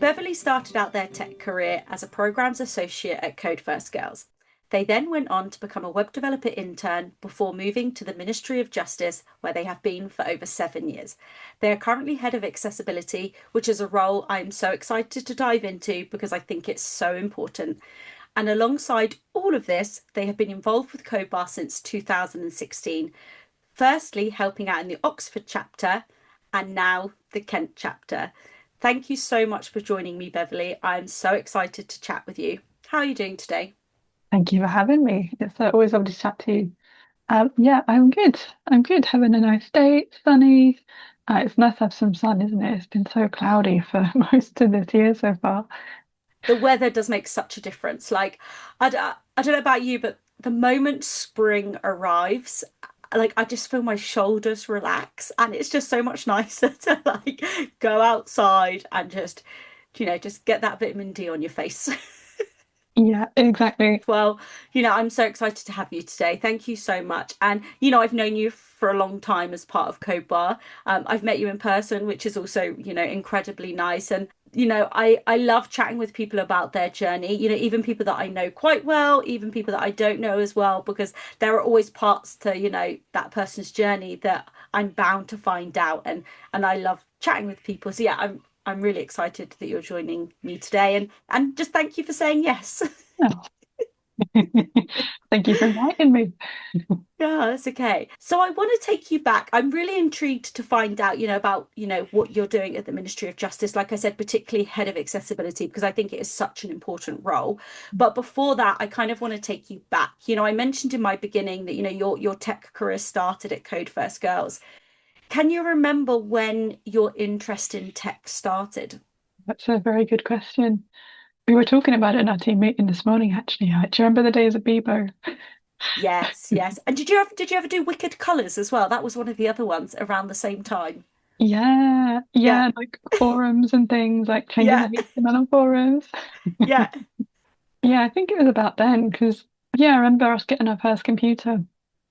Beverley started out their tech career as a programs associate at Code Girls. They then went on to become a web developer intern before moving to the Ministry of Justice, where they have been for over 7 years. They are currently head of accessibility, which is a role I'm so excited to dive into because I think it's so important. And alongside all of this, they have been involved with codebar since 2016, firstly helping out in the Oxford chapter and now the Kent chapter. Thank you so much for joining me, Beverley. I'm so excited to chat with you. How are you doing today? Thank you for having me. It's always lovely to chat to you. Yeah, I'm good. I'm good. Having a nice day. It's sunny. It's nice to have some sun, isn't it? It's been so cloudy for most of this year so far. The weather does make such a difference. I don't know about you, but the moment spring arrives, like I just feel my shoulders relax, and it's just so much nicer to like go outside and just get that vitamin D on your face. Yeah, exactly. Well, I'm so excited to have you today. Thank you so much. And, I've known you for a long time as part of Code Bar. I've met you in person, which is also, incredibly nice. And, I love chatting with people about their journey, even people that I know quite well, even people that I don't know as well, because there are always parts to, that person's journey that I'm bound to find out. And I love chatting with people. So yeah, I'm really excited that you're joining me today and just thank you for saying yes. Oh. Thank you for inviting me. Yeah, that's okay. So I want to take you back. I'm really intrigued to find out, about, what you're doing at the Ministry of Justice. Like I said, particularly head of accessibility, because I think it is such an important role. But before that, I kind of want to take you back. I mentioned in my beginning that, your tech career started at Code First Girls. Can you remember when your interest in tech started? That's a very good question. We were talking about it in our team meeting this morning, actually. Do you remember the days of Bebo? Yes, yes. And did you ever do Wicked Colours as well? That was one of the other ones around the same time. Yeah, Yeah, yeah, like forums and things, like changing yeah, the HTML on forums. yeah. Yeah, I think it was about then because, yeah, I remember us getting our first computer.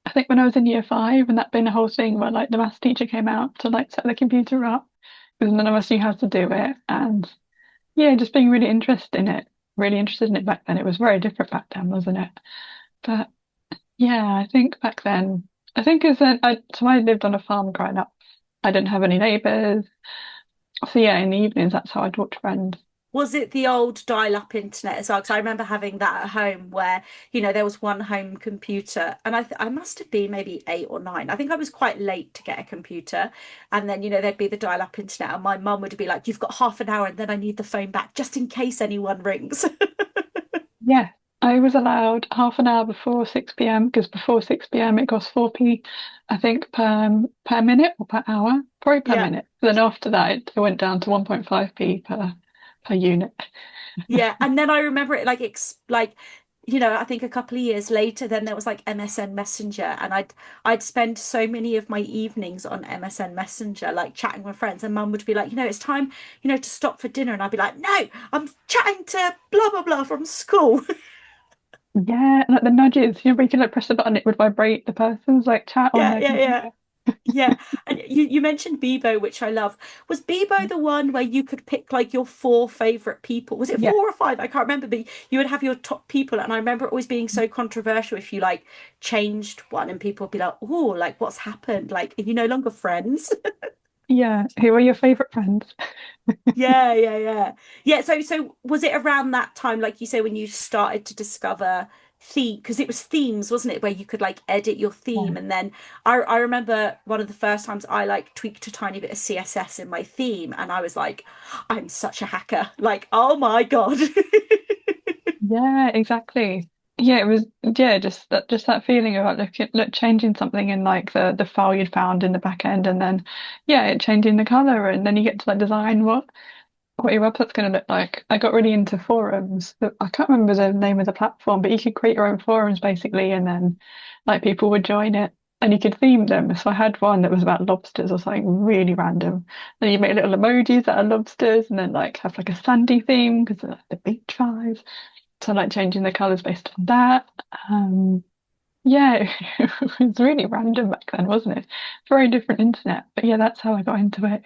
I think when I was in year five, and that being a whole thing where like the maths teacher came out to like set the computer up because none of us knew how to do it. And yeah, just being really interested in it back then. It was very different back then, wasn't it? But yeah, I think back then, I think as then, so I lived on a farm growing up. I didn't have any neighbours. So yeah, in the evenings, that's how I talked to friends. Was it the old dial-up internet as well? Because I remember having that at home where, there was one home computer and I must have been maybe 8 or 9. I think I was quite late to get a computer. And then, there'd be the dial-up internet and my mum would be like, you've got half an hour and then I need the phone back just in case anyone rings. Yeah, I was allowed half an hour before 6 p.m. because before 6 p.m. it costs 4p, I think, per minute or per hour, probably per Yeah. minute. Then after that, it went down to 1.5p per unit. Yeah, and then I remember it like I think a couple of years later, then there was like MSN Messenger, and I'd spend so many of my evenings on MSN Messenger, like chatting with friends, and Mum would be like, it's time, to stop for dinner, and I'd be like, no, I'm chatting to blah blah blah from school. Yeah, like the nudges, where you can like press the button, it would vibrate the person's like chat on Yeah, their yeah, yeah. computer. Yeah, and you mentioned Bebo, which I love. Was Bebo the one where you could pick like your four favorite people? Was it Yeah, 4 or 5? I can't remember, but you would have your top people, and I remember it always being so controversial if you like changed one, and people would be like, "Oh, like what's happened? Like, are you no longer friends?" yeah. Who are your favorite friends? Yeah, yeah, yeah. Yeah, so was it around that time, like you say, when you started to discover theme, because it was themes, wasn't it, where you could like edit your Yeah. theme, and then I remember one of the first times I like tweaked a tiny bit of CSS in my theme, and I was like, I'm such a hacker. Like, oh my God. Yeah, exactly. Yeah, it was just that feeling of like changing something in like the file you'd found in the back end and then yeah, it changing the color and then you get to like design what your website's gonna look like. I got really into forums. I can't remember the name of the platform, but you could create your own forums basically and then like people would join it and you could theme them. So I had one that was about lobsters or something really random. And you make little emojis that are lobsters and then like have like a sandy theme because of the beach vibes. So like changing the colours based on that. Um, yeah, it was really random back then, wasn't it? Very different internet. But yeah, that's how I got into it.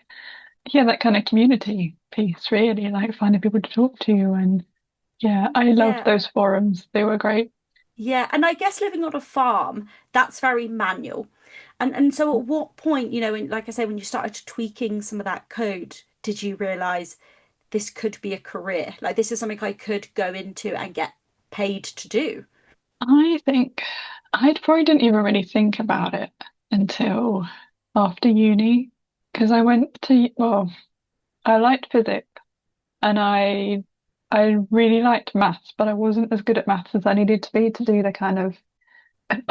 yeah, that kind of community piece, really, like finding people to talk to. And yeah, I loved Yeah. those forums. They were great. Yeah, and I guess living on a farm, that's very manual. And so at what point, and like I say, when you started tweaking some of that code, did you realize this could be a career? Like this is something I could go into and get paid to do? I think I probably didn't even really think about it until after uni, because I went to, well, I liked physics and I really liked maths, but I wasn't as good at maths as I needed to be to do the kind of,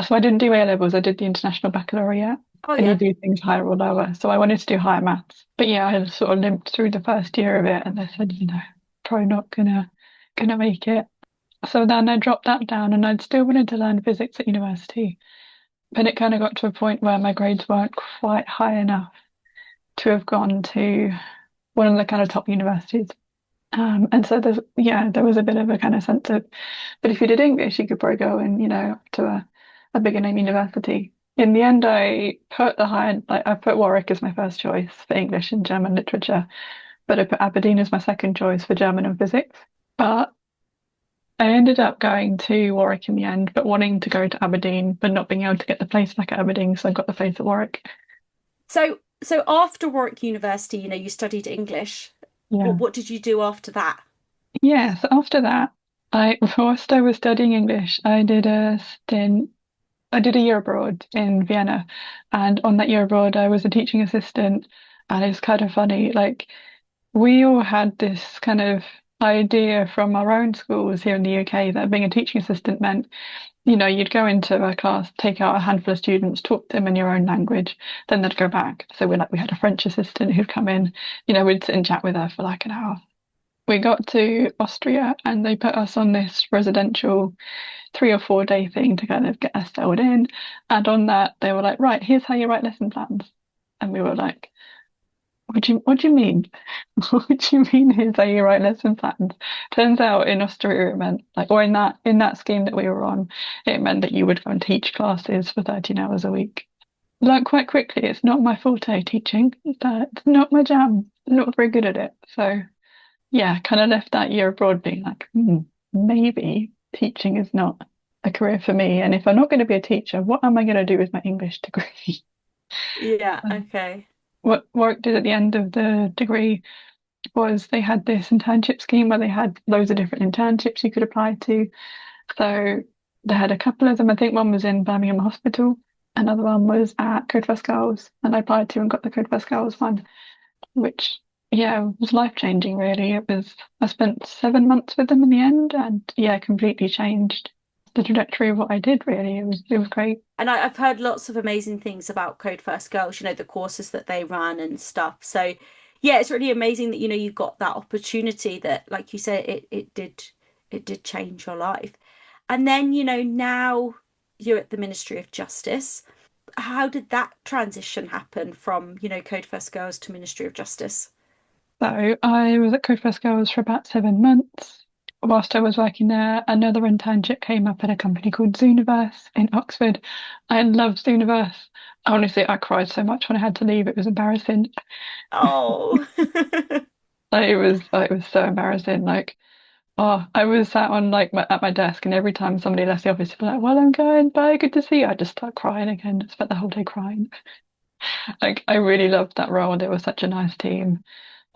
so I didn't do A levels, I did the International Baccalaureate, Oh and you yeah. do things higher or lower. So I wanted to do higher maths. But yeah, I sort of limped through the first year of it and they said, probably not gonna make it. So then I dropped that down and I'd still wanted to learn physics at university. But it kind of got to a point where my grades weren't quite high enough to have gone to one of the kind of top universities. And so there was a bit of a kind of sense of, but if you did English, you could probably go and, to a bigger name university. In the end, I put Warwick as my first choice for English and German literature, but I put Aberdeen as my second choice for German and physics. But I ended up going to Warwick in the end, but wanting to go to Aberdeen, but not being able to get the place back at Aberdeen, so I got the place at Warwick. So after Warwick University, you studied English. What Yeah. what did you do after that? Yeah, so after that, whilst I was studying English, I did a year abroad in Vienna. And on that year abroad, I was a teaching assistant. And it's kind of funny, like, we all had this kind of idea from our own schools here in the UK that being a teaching assistant meant, you'd go into a class, take out a handful of students, talk to them in your own language, then they'd go back. So we had a French assistant who'd come in, we'd sit and chat with her for like an hour. We got to Austria and they put us on this residential 3 or 4 day thing to kind of get us settled in. And on that, they were like, right, here's how you write lesson plans. And we were like, what do you mean? What do you mean here's how you write lesson plans? Turns out in Austria it meant like, or in that scheme that we were on, it meant that you would go and teach classes for 13 hours a week. Learned quite quickly, it's not my forte teaching. It's not my jam. I'm not very good at it. So yeah, kind of left that year abroad being like, maybe teaching is not a career for me. And if I'm not going to be a teacher, what am I going to do with my English degree? Yeah, Um, okay. what work did at the end of the degree was they had this internship scheme where they had loads of different internships you could apply to. So they had a couple of them. I think one was in Birmingham Hospital, another one was at Code First Girls, and I applied to and got the Code First Girls one, which yeah was life changing. Really, I spent 7 months with them in the end, and yeah, completely changed the trajectory of what I did. Really, it was great. And I've heard lots of amazing things about Code First Girls, the courses that they run and stuff. So yeah, it's really amazing that, you got that opportunity that, like you said, it did change your life. And then, now you're at the Ministry of Justice. How did that transition happen from, Code First Girls to Ministry of Justice? So I was at Code First Girls for about 7 months. Whilst I was working there, another internship came up at a company called Zooniverse in Oxford. I loved Zooniverse. Honestly, I cried so much when I had to leave. It was embarrassing. Oh, Like, it was so embarrassing. Like, oh, I was sat on like at my desk, and every time somebody left the office, they'd be like, "Well, I'm going. Bye. Good to see you." I just start crying again. I spent the whole day crying. Like, I really loved that role. They were such a nice team.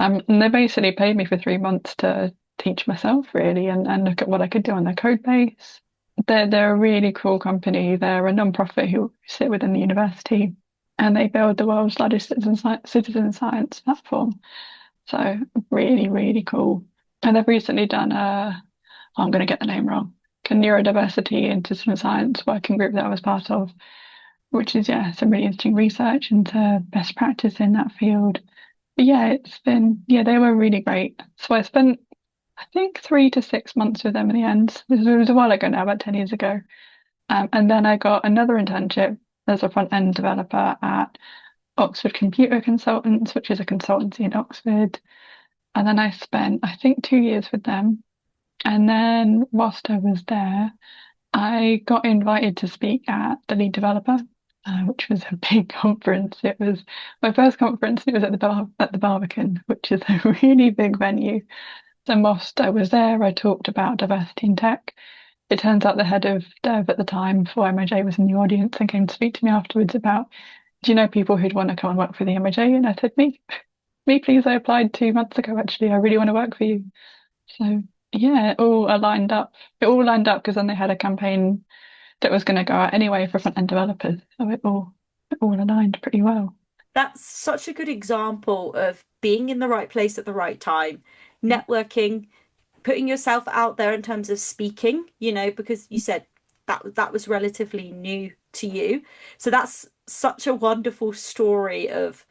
And they basically paid me for 3 months to teach myself really and look at what I could do on their code base. They're a really cool company. They're a non-profit who sit within the university and they build the world's largest citizen science platform. So really, really cool. And they've recently done I'm going to get the name wrong, a neurodiversity and citizen science working group that I was part of, which is, yeah, some really interesting research into best practice in that field. But yeah, they were really great. So I spent, I think, 3 to 6 months with them in the end. It was a while ago now, about 10 years ago. And then I got another internship as a front end developer at Oxford Computer Consultants, which is a consultancy in Oxford. And then I spent, I think, 2 years with them. And then whilst I was there, I got invited to speak at the lead developer. which was a big conference. It was my first conference. It was at the Barbican, which is a really big venue. So whilst I was there, I talked about diversity in tech. It turns out the head of dev at the time for MOJ was in the audience and came to speak to me afterwards about, do you know people who'd want to come and work for the MOJ? And I said, me, please. I applied 2 months ago. Actually, I really want to work for you. So yeah, it all aligned up. It all lined up because then they had a campaign that was going to go out anyway for front end developers. So it all aligned pretty well. That's such a good example of being in the right place at the right time, networking, putting yourself out there in terms of speaking, because you said that was relatively new to you. So that's such a wonderful story of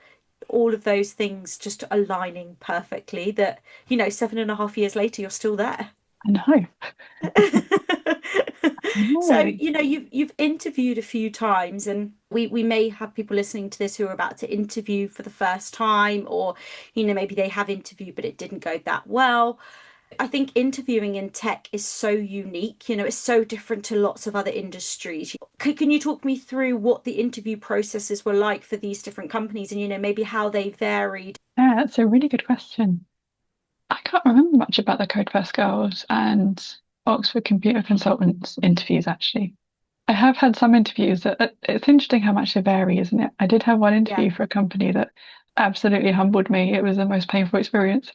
all of those things just aligning perfectly that, 7.5 years later, you're still there. I know. I So, know. you've interviewed a few times, and we may have people listening to this who are about to interview for the first time, or, maybe they have interviewed, but it didn't go that well. I think interviewing in tech is so unique, it's so different to lots of other industries. Can you talk me through what the interview processes were like for these different companies and, maybe how they varied? Yeah, that's a really good question. I can't remember much about the Code First Girls and Oxford Computer Consultants interviews, actually. I have had some interviews that it's interesting how much they vary, isn't it? I did have one Yeah. interview for a company that absolutely humbled me. It was the most painful experience.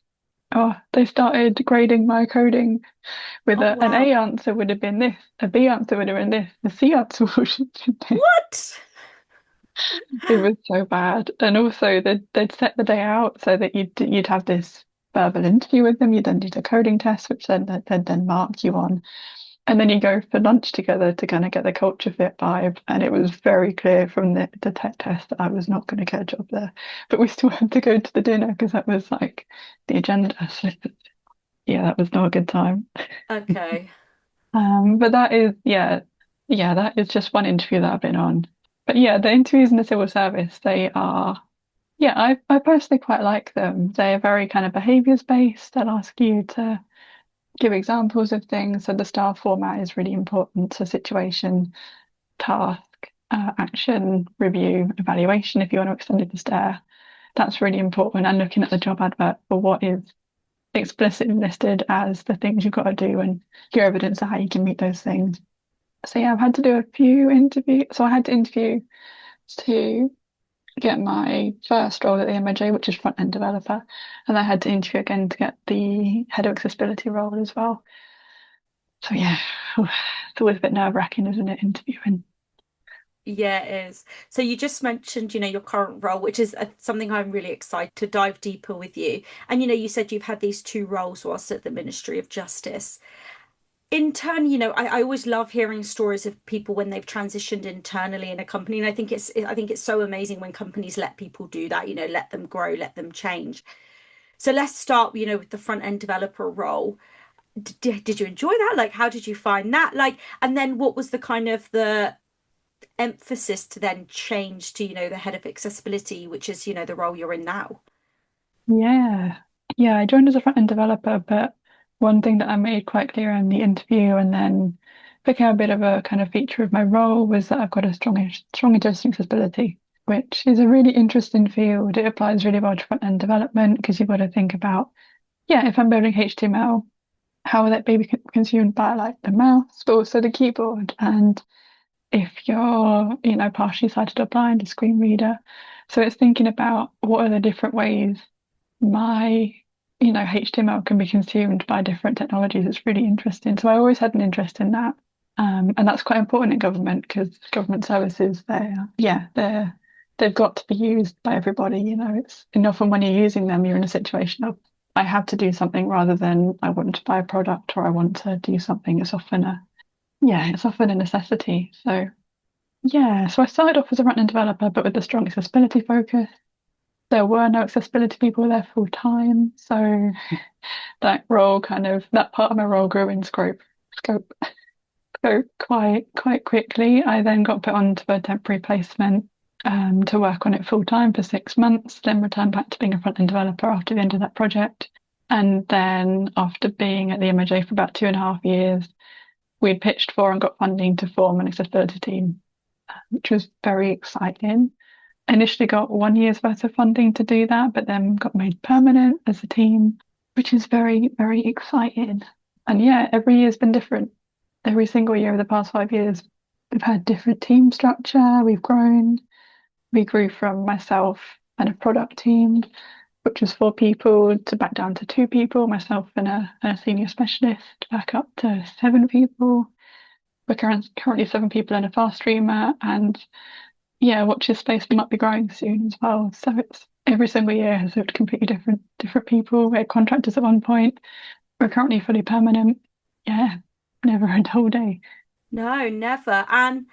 Oh, they started grading my coding with Oh, an wow. A answer would have been this, a B answer would have been this, a C answer would have been this. What? It was so bad. And also they'd set the day out so that you'd have this verbal interview with them. You then do the coding test, which they'd then mark you on. And then you go for lunch together to kind of get the culture fit vibe. And it was very clear from the tech test that I was not going to get a job there. But we still had to go to the dinner because that was like the agenda. So yeah, that was not a good time. Okay. But that is just one interview that I've been on. But yeah, the interviews in the civil service, they are, yeah, I personally quite like them. They are very kind of behaviours based. They'll ask you to give examples of things. So the star format is really important. So situation, task, action, review, evaluation, if you want to extend it to stare. That's really important. And looking at the job advert for what is explicitly listed as the things you've got to do and your evidence of how you can meet those things. So yeah, I've had to do a few interviews. So I had to interview to get my first role at the MOJ, which is front end developer, and I had to interview again to get the head of accessibility role as well. So yeah, it's always a bit nerve-wracking, isn't it, interviewing? Yeah, it is. So you just mentioned, your current role, which is something I'm really excited to dive deeper with you. And, you said you've had these two roles whilst at the Ministry of Justice. In turn, I always love hearing stories of people when they've transitioned internally in a company. And I think it's so amazing when companies let people do that, let them grow, let them change. So let's start, with the front end developer role. Did you enjoy that? Like, how did you find that? Like, and then what was the kind of the emphasis to then change to, the head of accessibility, which is, the role you're in now? Yeah. Yeah, I joined as a front-end developer, but one thing that I made quite clear in the interview and then became a bit of a kind of feature of my role was that I've got a strong interest in accessibility, which is a really interesting field. It applies really well to front-end development because you've got to think about, yeah, if I'm building HTML, how will that be consumed by like the mouse, but also the keyboard? And if you're, partially sighted or blind, a screen reader. So it's thinking about what are the different ways my, HTML can be consumed by different technologies. It's really interesting. So I always had an interest in that. And that's quite important in government because government services, they've got to be used by everybody. It's enough when you're using them, you're in a situation of I have to do something rather than I want to buy a product or I want to do something. It's often a necessity. So yeah, so I started off as a front-end developer, but with a strong accessibility focus. There were no accessibility people there full time, so that part of my role grew in scope so quite quickly. I then got put onto a temporary placement to work on it full time for 6 months, then returned back to being a front-end developer after the end of that project. And then after being at the MOJ for about 2.5 years, we pitched for and got funding to form an accessibility team. which was very exciting. Initially got 1 year's worth of funding to do that, but then got made permanent as a team, which is very, very exciting. And yeah, every year's been different. Every single year of the past 5 years, we've had different team structure, we've grown. We grew from myself and a product team, which was 4 people, to back down to 2 people, myself and a senior specialist, back up to 7 people. We're currently 7 people and a fast streamer, and yeah, watch this space might be growing soon as well. So it's every single year has looked completely different people. We're contractors at one point. We're currently fully permanent. Yeah, never a dull day. No, never. And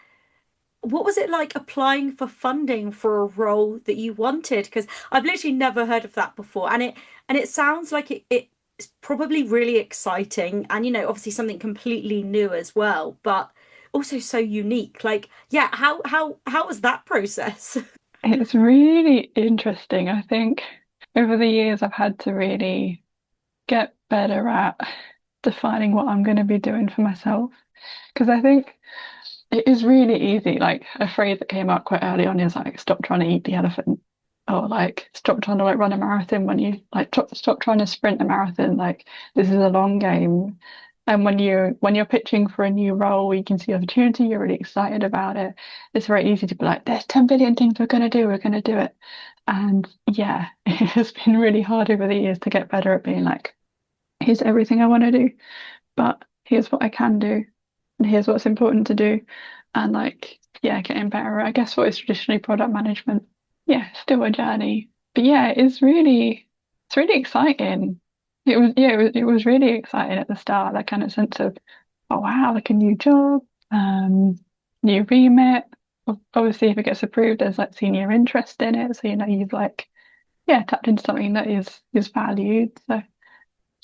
what was it like applying for funding for a role that you wanted? Because I've literally never heard of that before. And it sounds like it's probably really exciting and obviously something completely new as well, but also so unique. Like, yeah, how was that process? It's really interesting. I think over the years I've had to really get better at defining what I'm going to be doing for myself. Because I think it is really easy. Like a phrase that came out quite early on is like, stop trying to eat the elephant. Or like, stop trying to like run a marathon when you like, stop trying to sprint a marathon. Like, this is a long game. And when you're pitching for a new role, you can see opportunity, you're really excited about it. It's very easy to be like, there's 10 billion things we're gonna do it. And yeah, it has been really hard over the years to get better at being like, here's everything I want to do, but here's what I can do, and here's what's important to do. And like, yeah, getting better. I guess what is traditionally product management. Yeah, still a journey. But yeah, it's really exciting. It was really exciting at the start, that kind of sense of, oh wow, like a new job, new remit. Obviously, if it gets approved, there's like senior interest in it. So you've like, yeah, tapped into something that is valued. So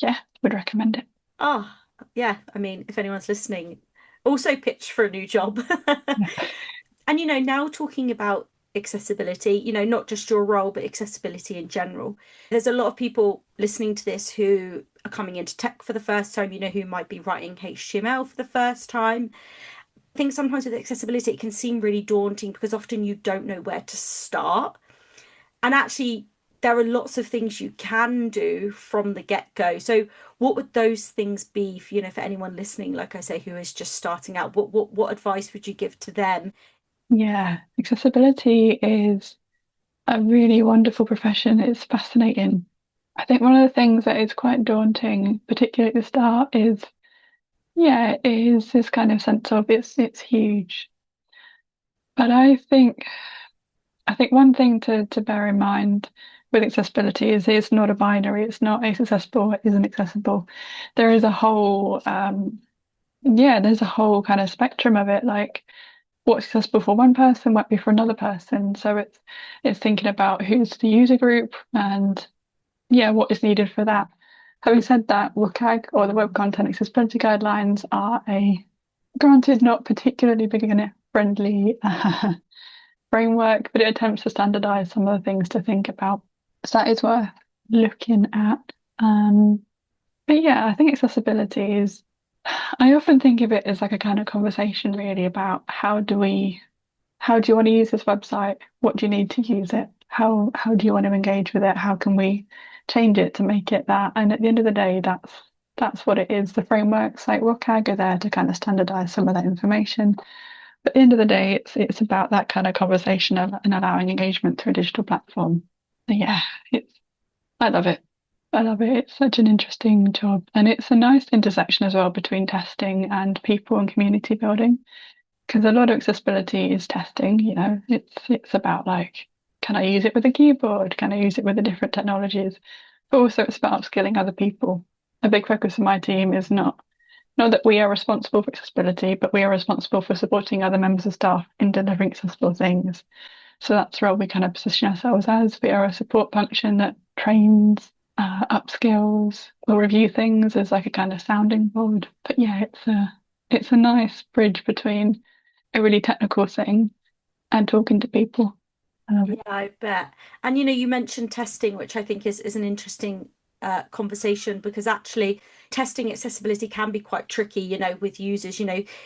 yeah, would recommend it. Oh, yeah. I mean, if anyone's listening, also pitch for a new job. Yeah. And now talking about accessibility, not just your role, but accessibility in general. There's a lot of people listening to this who are coming into tech for the first time, who might be writing HTML for the first time. I think sometimes with accessibility, it can seem really daunting because often you don't know where to start. And actually, there are lots of things you can do from the get-go. So what would those things be for anyone listening, like I say, who is just starting out? What advice would you give to them? Yeah, accessibility is a really wonderful profession. It's fascinating. I think one of the things that is quite daunting, particularly at the start, is yeah, it is this kind of sense of it's huge. But I think one thing to bear in mind with accessibility is it's not a binary. It's not accessible, it isn't accessible. There is a whole yeah, there's a whole kind of spectrum of it. Like what's accessible for one person might be for another person. So it's thinking about who's the user group and yeah, what is needed for that. Having said that, WCAG or the Web Content Accessibility Guidelines are a granted not particularly beginner friendly framework, but it attempts to standardize some of the things to think about. So that is worth looking at. Um, but yeah, I think accessibility is, I often think of it as like a kind of conversation really about how do you want to use this website? What do you need to use it? How do you want to engage with it? How can we change it to make it that? And at the end of the day, that's what it is. The frameworks like WCAG are there to kind of standardize some of that information. But at the end of the day, it's about that kind of conversation and allowing engagement through a digital platform. So yeah, it's I love it. I love it. It's such an interesting job. And it's a nice intersection as well between testing and people and community building. Because a lot of accessibility is testing, it's about like, can I use it with a keyboard? Can I use it with the different technologies? But also it's about upskilling other people. A big focus of my team is not that we are responsible for accessibility, but we are responsible for supporting other members of staff in delivering accessible things. So that's the role we kind of position ourselves as. We are a support function that trains, upskills, will review things as like a kind of sounding board. But yeah, it's a nice bridge between a really technical thing and talking to people. I love Yeah, it. I bet. And you mentioned testing, which I think is an interesting conversation, because actually testing accessibility can be quite tricky, with users.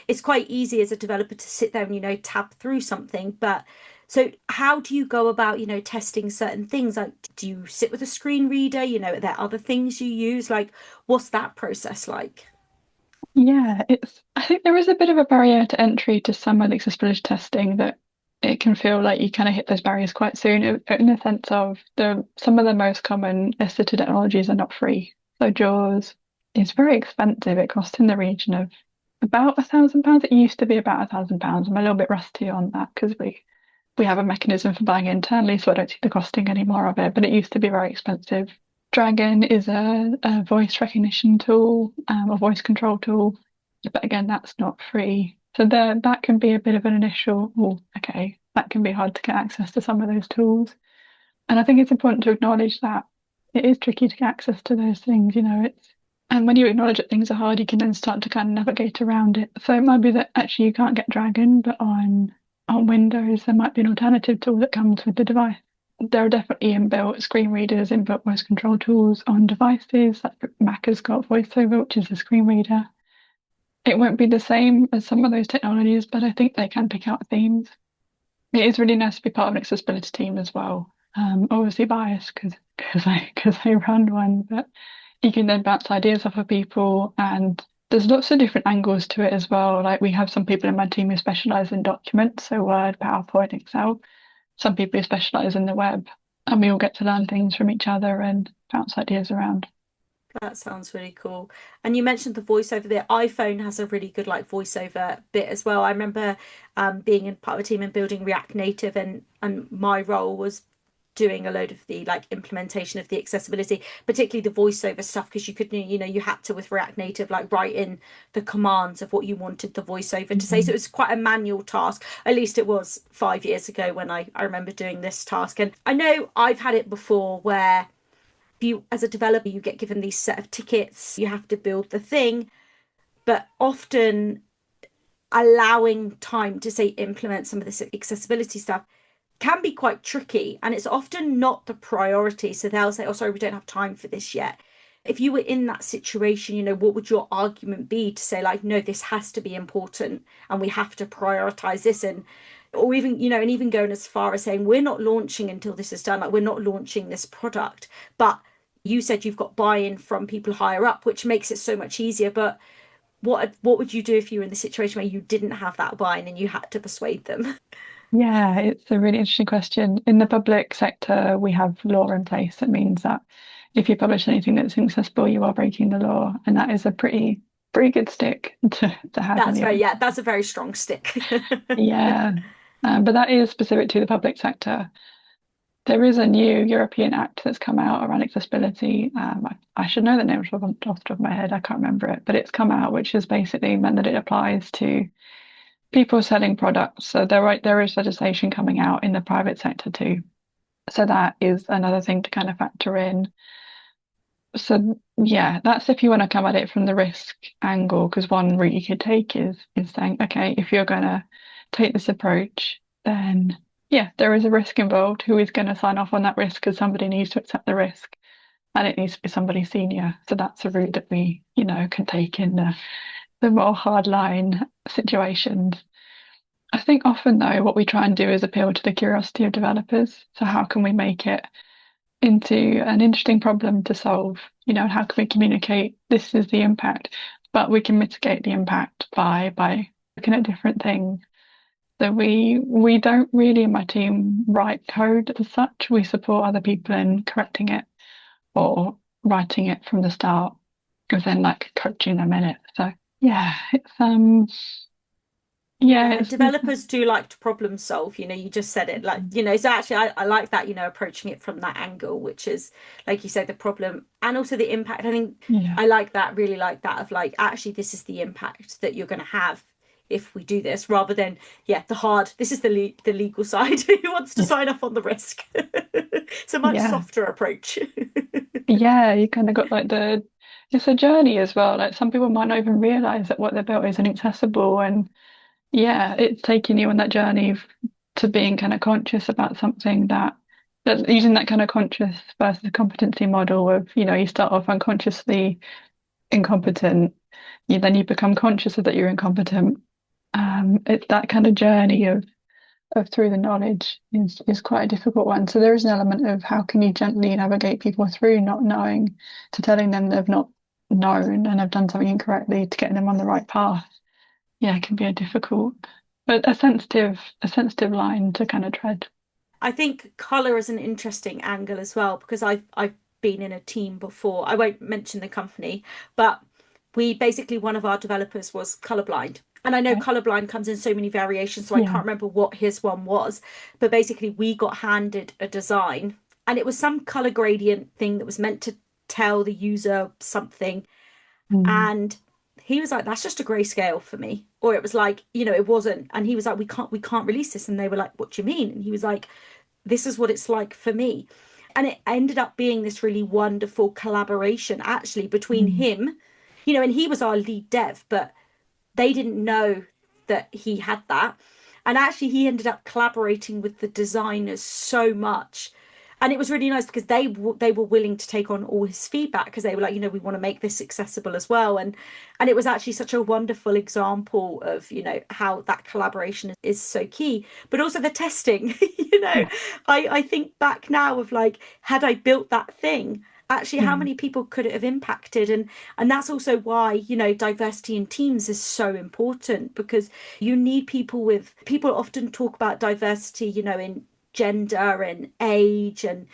It's quite easy as a developer to sit there and, tab through something. But so how do you go about, testing certain things? Like, do you sit with a screen reader? Are there other things you use? Like, what's that process like? Yeah, I think there is a bit of a barrier to entry to some of the accessibility testing that it can feel like you kind of hit those barriers quite soon in the sense of some of the most common assistive technologies are not free. So JAWS is very expensive. It costs in the region of about £1,000. It used to be about £1,000. I'm a little bit rusty on that because we have a mechanism for buying it internally, so I don't see the costing anymore of it, but it used to be very expensive. Dragon is a voice recognition tool, a voice control tool, but again, that's not free. So that can be a bit of an initial, oh, okay, that can be hard to get access to some of those tools. And I think it's important to acknowledge that it is tricky to get access to those things, and when you acknowledge that things are hard, you can then start to kind of navigate around it. So it might be that actually you can't get Dragon, but on Windows, there might be an alternative tool that comes with the device. There are definitely inbuilt screen readers, inbuilt voice control tools on devices. Like Mac has got VoiceOver, which is a screen reader. It won't be the same as some of those technologies, but I think they can pick out themes. It is really nice to be part of an accessibility team as well. Obviously biased because I run one, but you can then bounce ideas off of people, and there's lots of different angles to it as well. Like we have some people in my team who specialize in documents, so Word, PowerPoint, Excel. Some people who specialize in the web, and we all get to learn things from each other and bounce ideas around. That sounds really cool. And you mentioned the voiceover. The iPhone has a really good like voiceover bit as well. I remember being in part of a team and building React Native, and my role was doing a load of the like implementation of the accessibility, particularly the voiceover stuff, because you could, you had to with React Native like write in the commands of what you wanted the voiceover to say. So it was quite a manual task. At least it was 5 years ago when I remember doing this task. And I know I've had it before where you, as a developer, you get given these set of tickets, you have to build the thing, but often allowing time to say implement some of this accessibility stuff can be quite tricky, and it's often not the priority. So they'll say, oh, sorry, we don't have time for this yet. If you were in that situation, what would your argument be to say, like, no, this has to be important and we have to prioritize this? And or even, and even going as far as saying we're not launching until this is done, like we're not launching this product. But you said you've got buy-in from people higher up, which makes it so much easier. But what would you do if you were in the situation where you didn't have that buy-in and you had to persuade them? Yeah, it's a really interesting question. In the public sector, we have law in place that means that if you publish anything that's inaccessible, you are breaking the law, and that is a pretty good stick to have in That's the very, open. yeah, that's a very strong stick. Yeah, but that is specific to the public sector. There is a new European Act that's come out around accessibility. I should know the name off the top of my head. I can't remember it, but it's come out, which has basically meant that it applies to people selling products. So there is legislation coming out in the private sector too. So that is another thing to kind of factor in. So yeah, that's if you want to come at it from the risk angle, because one route you could take is saying, okay, if you're going to take this approach, then yeah, there is a risk involved. Who is going to sign off on that risk? Because somebody needs to accept the risk, and it needs to be somebody senior. So that's a route that we, can take in the more hardline situations. I think often though, what we try and do is appeal to the curiosity of developers. So how can we make it into an interesting problem to solve? How can we communicate this is the impact, but we can mitigate the impact by looking at different things. So we don't really in my team write code as such. We support other people in correcting it or writing it from the start, and then like coaching them in it. So yeah, Yeah, it's developers do like to problem solve. You just said it like, so actually I like that, approaching it from that angle, which is, like you said, the problem and also the impact. I think yeah, I like that, really like that of like, actually, this is the impact that you're going to have if we do this, rather than, yeah, this is the legal side who wants to yeah, sign off on the risk. It's a much yeah, softer approach. yeah. You kind of got like it's a journey as well. Like some people might not even realize that what they built is inaccessible, and yeah, it's taking you on that journey to being kind of conscious about something that But using that kind of conscious versus competency model of, you start off unconsciously incompetent, then you become conscious of that you're incompetent. It's that kind of journey of through the knowledge is quite a difficult one. So there is an element of how can you gently navigate people through not knowing to telling them they've not known and have done something incorrectly to getting them on the right path. Yeah, it can be a difficult, but a sensitive line to kind of tread. I think color is an interesting angle as well because I've been in a team before. I won't mention the company, but we basically one of our developers was colorblind. And I know Right. colorblind comes in so many variations, so I Yeah. can't remember what his one was. But basically, we got handed a design, and it was some color gradient thing that was meant to tell the user something. Mm. And he was like, that's just a grayscale for me. Or it was like, it wasn't. And he was like, we can't release this. And they were like, what do you mean? And he was like, this is what it's like for me. And it ended up being this really wonderful collaboration actually between Mm. him, and he was our lead dev, but they didn't know that he had that. And actually, he ended up collaborating with the designers so much. And it was really nice because they were willing to take on all his feedback because they were like, we want to make this accessible as well. And it was actually such a wonderful example of, how that collaboration is so key, but also the testing. Yeah. I think back now of like, had I built that thing, actually how Mm. many people could it have impacted? And that's also why, diversity in teams is so important because you need people often talk about diversity, in gender and age and,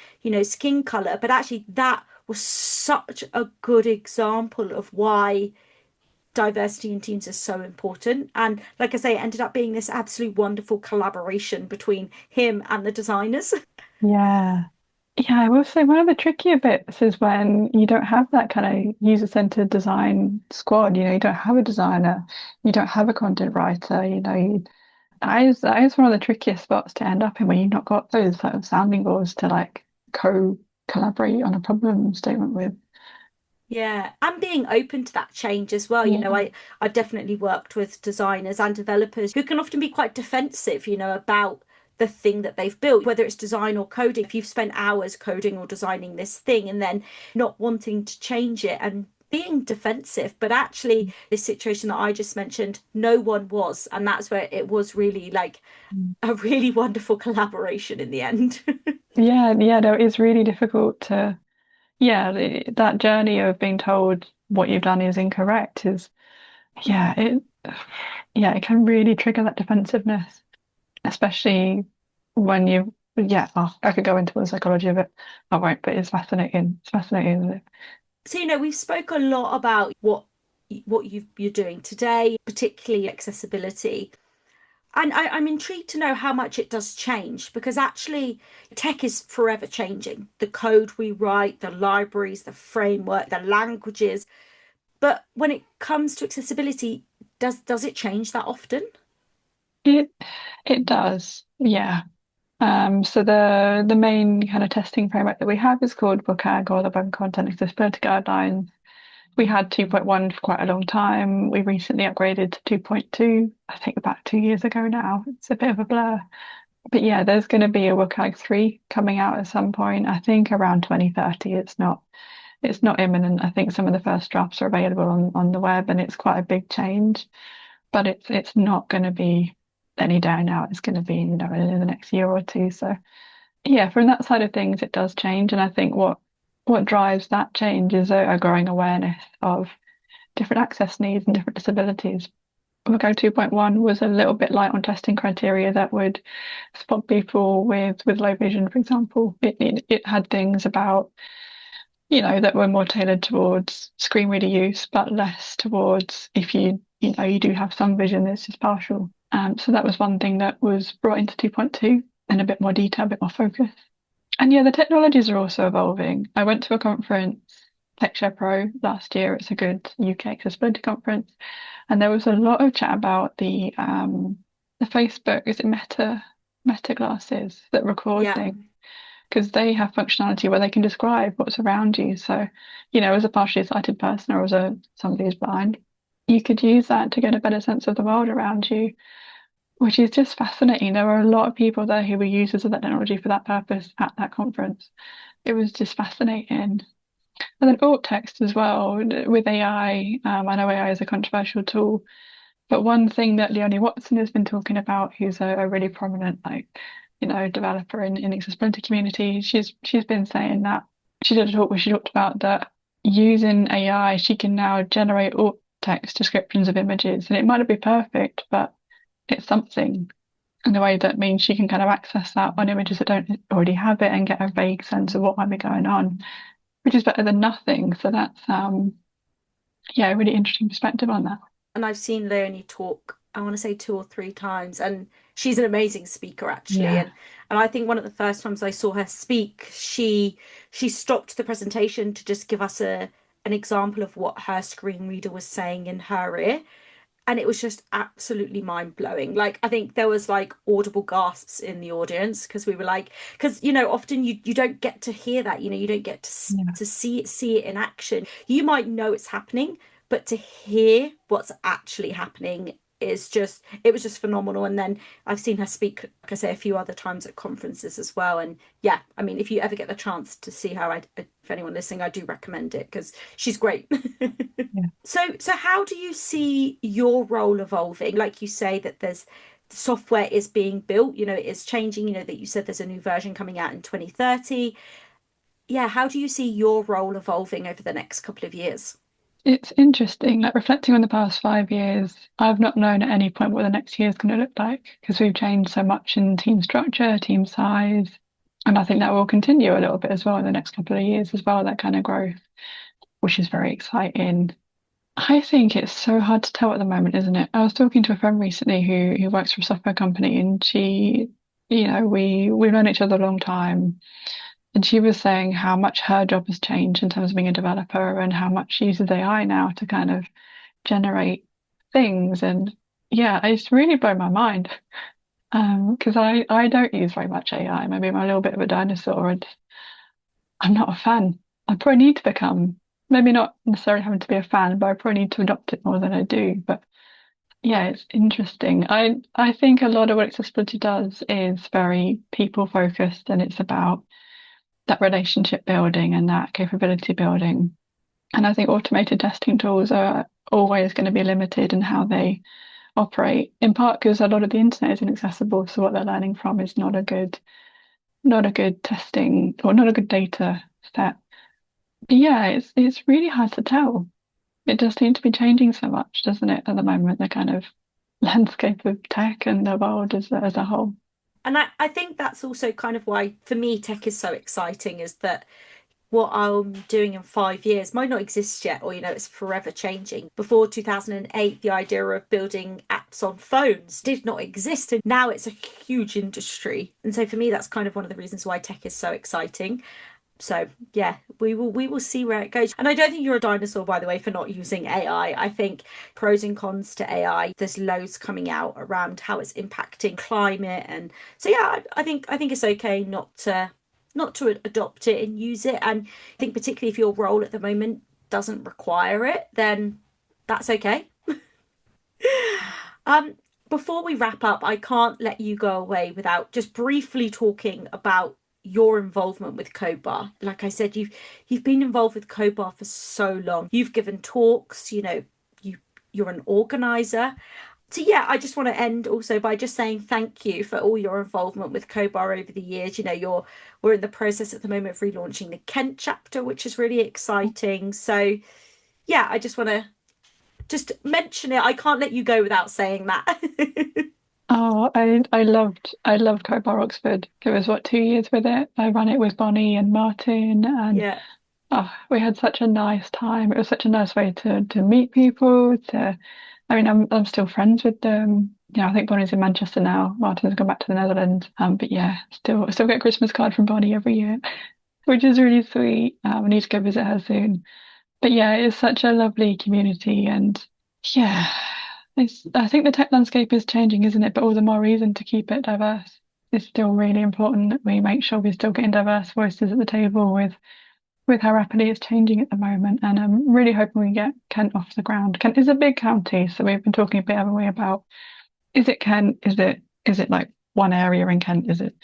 skin color. But actually, that was such a good example of why diversity in teams is so important. And like I say, it ended up being this absolute wonderful collaboration between him and the designers. Yeah. Yeah, I will say one of the trickier bits is when you don't have that kind of user-centered design squad. You don't have a designer, you don't have a content writer. That is one of the trickiest spots to end up in when you've not got those sort of sounding boards to like co-collaborate on a problem statement with. Yeah, and being open to that change as well. Yeah. I've definitely worked with designers and developers who can often be quite defensive, about the thing that they've built, whether it's design or coding. If you've spent hours coding or designing this thing and then not wanting to change it and being defensive, but actually this situation that I just mentioned, no one was, and that's where it was really like a really wonderful collaboration in the end. Yeah, yeah, no, it's really difficult to, yeah, that journey of being told what you've done is incorrect is, yeah, it can really trigger that defensiveness, especially when yeah, I could go into the psychology of it. I won't, but it's fascinating. It's fascinating, isn't it? So, we've spoke a lot about what you're doing today, particularly accessibility. And I'm intrigued to know how much it does change because actually tech is forever changing. The code we write, the libraries, the framework, the languages. But when it comes to accessibility, does it change that often? It it does, yeah. So the main kind of testing framework that we have is called WCAG or the Web Content Accessibility Guidelines. We had 2.1 for quite a long time. We recently upgraded to 2.2, I think about 2 years ago now. It's a bit of a blur. But yeah, there's going to be a WCAG 3 coming out at some point. I think around 2030. It's not imminent. I think some of the first drafts are available on the web and it's quite a big change. But it's not going to be any day now. It's going to be, in the next year or two. So yeah, from that side of things, it does change. And I think what drives that change is a growing awareness of different access needs and different disabilities. Go 2.1 was a little bit light on testing criteria that would spot people with low vision, for example. It had things about, that were more tailored towards screen reader use, but less towards if you do have some vision, this is partial. So that was one thing that was brought into 2.2 in a bit more detail, a bit more focus. And yeah, the technologies are also evolving. I went to a conference, TechShare Pro, last year. It's a good UK accessibility conference, and there was a lot of chat about the Facebook, is it Meta glasses that record Yeah. things because they have functionality where they can describe what's around you. So, as a partially sighted person or as somebody who's blind, you could use that to get a better sense of the world around you. which is just fascinating. There were a lot of people there who were users of that technology for that purpose at that conference. It was just fascinating. And then alt text as well with AI. I know AI is a controversial tool, but one thing that Leonie Watson has been talking about, who's a really prominent developer in accessibility community, she's been saying that she did a talk where she talked about that using AI, she can now generate alt text descriptions of images, and it might not be perfect, but it's something in a way that means she can kind of access that on images that don't already have it and get a vague sense of what might be going on, which is better than nothing. So that's yeah, a really interesting perspective on that. And I've seen Leonie talk, I want to say 2 or 3 times, and she's an amazing speaker actually. Yeah. And I think one of the first times I saw her speak, she stopped the presentation to just give us a an example of what her screen reader was saying in her ear. And it was just absolutely mind blowing. Like I think there was like audible gasps in the audience because we were like, because often you don't get to hear that, you don't get Yeah. to see it in action. You might know it's happening, but to hear what's actually happening is just it was just phenomenal. And then I've seen her speak, like I say, a few other times at conferences as well. And yeah, I mean, if you ever get the chance to see her, if anyone listening, I do recommend it because she's great. Yeah. So how do you see your role evolving? Like you say that there's the software is being built, it is changing, that you said there's a new version coming out in 2030. Yeah, how do you see your role evolving over the next couple of years? It's interesting, like reflecting on the past 5 years, I've not known at any point what the next year is going to look like because we've changed so much in team structure, team size. And I think that will continue a little bit as well in the next couple of years as well, that kind of growth, which is very exciting. I think it's so hard to tell at the moment, isn't it? I was talking to a friend recently who works for a software company and she, we've known each other a long time. And she was saying how much her job has changed in terms of being a developer and how much she uses AI now to kind of generate things. And yeah, it's really blown my mind. Because I don't use very much AI. Maybe I'm a little bit of a dinosaur and I'm not a fan. I probably need to become, maybe not necessarily having to be a fan, but I probably need to adopt it more than I do. But yeah, it's interesting. I think a lot of what accessibility does is very people focused and it's about that relationship building and that capability building. And I think automated testing tools are always going to be limited in how they operate, in part because a lot of the internet is inaccessible. So what they're learning from is not a good testing or not a good data set. But yeah, it's really hard to tell. It does seem to be changing so much, doesn't it, at the moment, the kind of landscape of tech and the world as a whole. And I think that's also kind of why, for me, tech is so exciting, is that what I'm doing in 5 years might not exist yet, or it's forever changing. Before 2008, the idea of building apps on phones did not exist, and now it's a huge industry. And so for me, that's kind of one of the reasons why tech is so exciting. So yeah, we will see where it goes. And I don't think you're a dinosaur, by the way, for not using AI. I think pros and cons to AI. There's loads coming out around how it's impacting climate, and so yeah, I think it's okay not to adopt it and use it. And I think particularly if your role at the moment doesn't require it, then that's okay. Um, Before we wrap up, I can't let you go away without just briefly talking about your involvement with codebar. Like I said, you've been involved with codebar for so long. You've given talks, you're an organizer. So yeah, I just want to end also by just saying thank you for all your involvement with codebar over the years. We're in the process at the moment of relaunching the Kent chapter, which is really exciting. So yeah, I just want to just mention it. I can't let you go without saying that. Oh, I loved Codebar Oxford. It was what, 2 years with it. I ran it with Bonnie and Martin, and Yeah. oh, we had such a nice time. It was such a nice way to meet people. I mean, I'm still friends with them. Yeah, I think Bonnie's in Manchester now. Martin's gone back to the Netherlands. But yeah, still get a Christmas card from Bonnie every year, which is really sweet. I need to go visit her soon. But yeah, it's such a lovely community, and yeah, I think the tech landscape is changing, isn't it? But all the more reason to keep it diverse. It's still really important that we make sure we're still getting diverse voices at the table with how rapidly it's changing at the moment. And I'm really hoping we get Kent off the ground. Kent is a big county, so we've been talking a bit, haven't we, about is it Kent? Is it like one area in Kent? Is it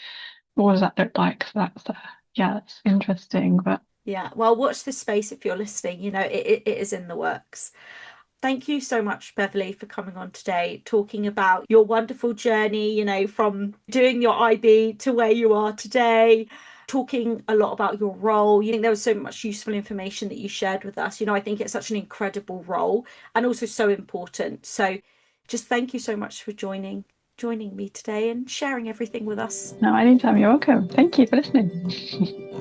what does that look like? So that's yeah, that's interesting. But Yeah, well, watch this space if you're listening. It is in the works. Thank you so much, Beverley, for coming on today, talking about your wonderful journey, from doing your IB to where you are today, talking a lot about your role. You think there was so much useful information that you shared with us. I think it's such an incredible role and also so important. So just thank you so much for joining me today and sharing everything with us. no, anytime, you're welcome. Thank you for listening.